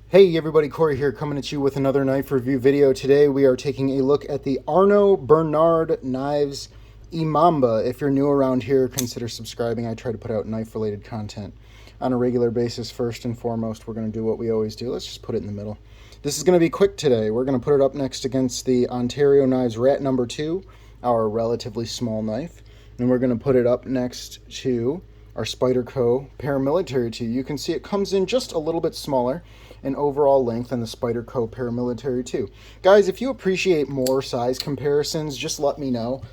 Hey everybody, Corey here coming at you with another knife review video. Today we are taking a look at the Arno Bernard Knives iMamba. If you're new around here, consider subscribing. I try to put out knife related content on a regular basis. First and foremost, we're going to do what we always do. Let's just put it in the middle. This is going to be quick today. We're going to put it up next against the Ontario Knives Rat number 2, our relatively small knife. And we're going to put it up next to our Spyderco Paramilitary 2. You can see it comes in just a little bit smaller in overall length than the Spyderco Paramilitary 2. Guys, if you appreciate more size comparisons, just let me know.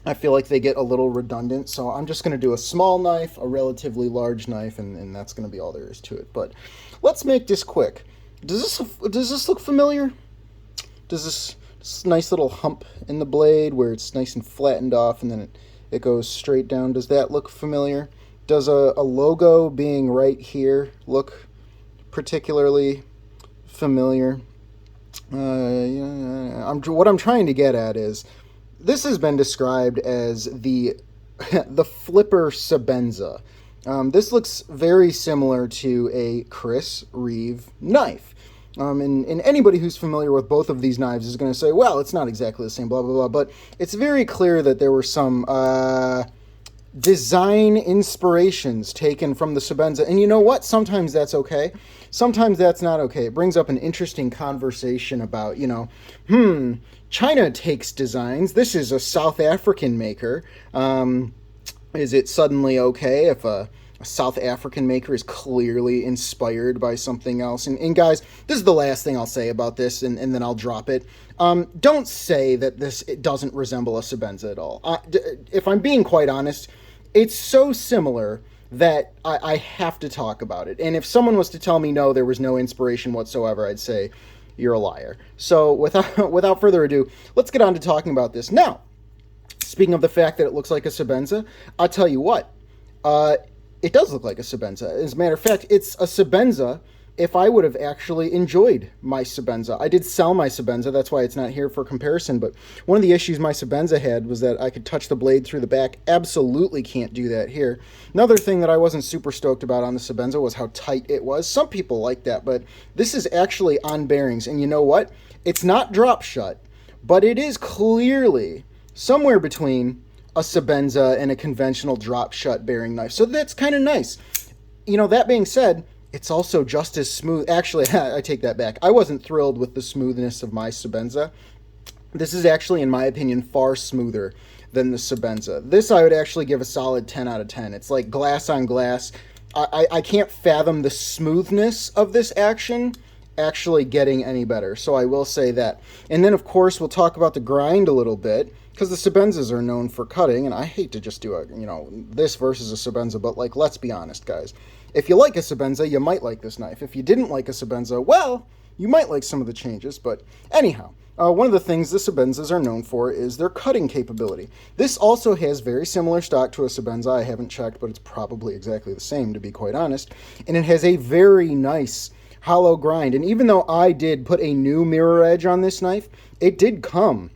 I feel like they get a little redundant, so I'm just going to do a small knife, a relatively large knife, and that's going to be all there is to it. But let's make this quick. Does this look familiar? Does this nice little hump in the blade where it's nice and flattened off and then it goes straight down, does that look familiar? Does a logo being right here look particularly familiar? What I'm trying to get at is this has been described as the the flipper Sebenza. This looks very similar to a Chris Reeve knife. And anybody who's familiar with both of these knives is going to say, well, it's not exactly the same, blah, blah, blah. But it's very clear that there were some design inspirations taken from the Sebenza. And you know what? Sometimes that's okay. Sometimes that's not okay. It brings up an interesting conversation about, China takes designs. This is a South African maker. Is it suddenly okay if a South African maker is clearly inspired by something else? And guys, this is the last thing I'll say about this, and then I'll drop it. Don't say that it doesn't resemble a Sebenza at all. If I'm being quite honest, it's so similar that I have to talk about it. And if someone was to tell me no, there was no inspiration whatsoever, I'd say you're a liar. So without further ado, let's get on to talking about this. Now, speaking of the fact that it looks like a Sebenza, I'll tell you what. It does look like a Sebenza. As a matter of fact, it's a Sebenza if I would have actually enjoyed my Sebenza. I did sell my Sebenza, that's why it's not here for comparison, but one of the issues my Sebenza had was that I could touch the blade through the back. Absolutely can't do that here. Another thing that I wasn't super stoked about on the Sebenza was how tight it was. Some people like that, but this is actually on bearings, and you know what? It's not drop shut, but it is clearly somewhere between a Sebenza and a conventional drop shut bearing knife. So that's kind of nice. That being said, it's also just as smooth. Actually, I take that back. I wasn't thrilled with the smoothness of my Sebenza. This is actually, in my opinion, far smoother than the Sebenza. This I would actually give a solid 10 out of 10. It's like glass on glass. I can't fathom the smoothness of this action actually getting any better, so I will say that. And then, of course, we'll talk about the grind a little bit, because the Sebenzas are known for cutting, and I hate to just do this versus a Sebenza, but, let's be honest, guys. If you like a Sebenza, you might like this knife. If you didn't like a Sebenza, well, you might like some of the changes, but anyhow, one of the things the Sebenzas are known for is their cutting capability. This also has very similar stock to a Sebenza. I haven't checked, but it's probably exactly the same, to be quite honest, and it has a very nice hollow grind. And even though I did put a new mirror edge on this knife, it did come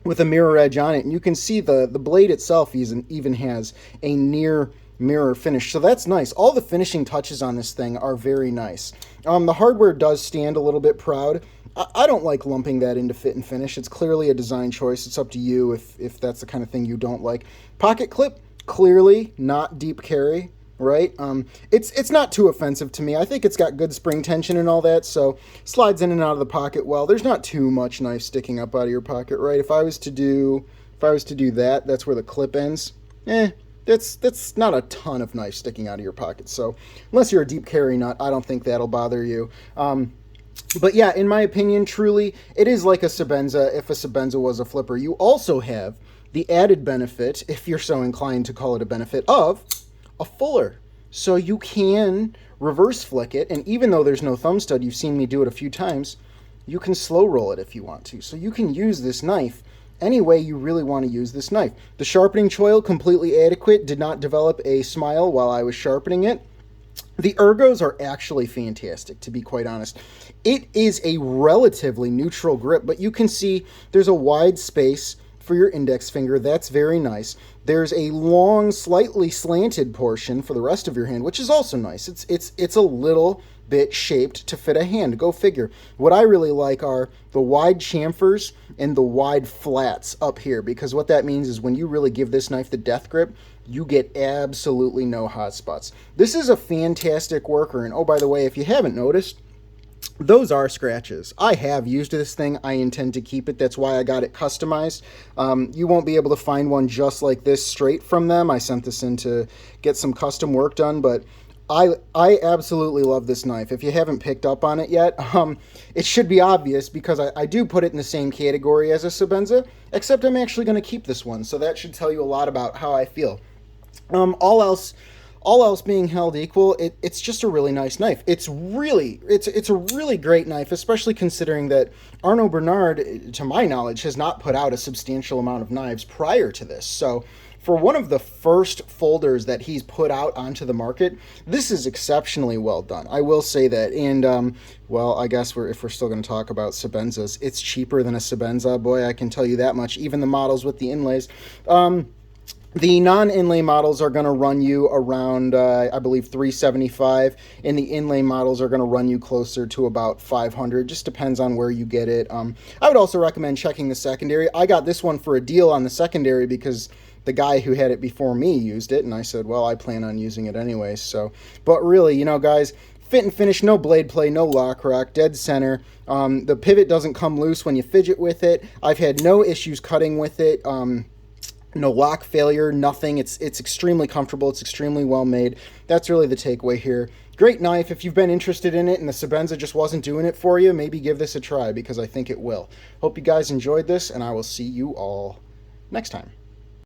with a mirror edge on it, and you can see the blade itself even has a near mirror finish, so that's nice. All the finishing touches on this thing are very nice. The hardware does stand a little bit proud. I don't like lumping that into fit and finish. It's clearly a design choice. It's up to you if that's the kind of thing you don't like. Pocket clip, clearly not deep carry, right? It's not too offensive to me. I think it's got good spring tension and all that, so slides in and out of the pocket well. There's not too much knife sticking up out of your pocket, right? If I was to do that, that's where the clip ends. That's not a ton of knife sticking out of your pocket. So unless you're a deep carry nut, I don't think that'll bother you. But yeah, in my opinion, truly, it is like a Sebenza if a Sebenza was a flipper. You also have the added benefit, if you're so inclined to call it a benefit, of a fuller. So you can reverse flick it, and even though there's no thumb stud, you've seen me do it a few times, you can slow roll it if you want to. So you can use this knife any way you really want to use this knife. The sharpening choil, completely adequate, did not develop a smile while I was sharpening it. The ergos are actually fantastic, to be quite honest. It is a relatively neutral grip, but you can see there's a wide space for your index finger. That's very nice. There's a long, slightly slanted portion for the rest of your hand, which is also nice. It's a little bit shaped to fit a hand. Go figure. What I really like are the wide chamfers and the wide flats up here, because what that means is when you really give this knife the death grip, you get absolutely no hot spots. This is a fantastic worker, and oh, by the way, if you haven't noticed, those are scratches. I have used this thing. I intend to keep it. That's why I got it customized. You won't be able to find one just like this straight from them. I sent this in to get some custom work done, but I absolutely love this knife. If you haven't picked up on it yet, it should be obvious because I do put it in the same category as a Sebenza, except I'm actually going to keep this one, so that should tell you a lot about how I feel. All else being held equal, it's just a really nice knife. It's a really great knife, especially considering that Arno Bernard, to my knowledge, has not put out a substantial amount of knives prior to this. So for one of the first folders that he's put out onto the market, this is exceptionally well done. I will say that. And, well, I guess if we're still going to talk about Sebenzas, it's cheaper than a Sebenza. Boy, I can tell you that much. Even the models with the inlays. The non-inlay models are going to run you around, I believe, $375, and the inlay models are going to run you closer to about $500. Just depends on where you get it. I would also recommend checking the secondary. I got this one for a deal on the secondary because the guy who had it before me used it, and I said, well, I plan on using it anyway. So, but really, you know, guys, fit and finish, no blade play, no lock rock, dead center. The pivot doesn't come loose when you fidget with it. I've had no issues cutting with it. No lock failure, nothing. It's extremely comfortable. It's extremely well made. That's really the takeaway here. Great knife. If you've been interested in it and the Sebenza just wasn't doing it for you, maybe give this a try because I think it will. Hope you guys enjoyed this, and I will see you all next time.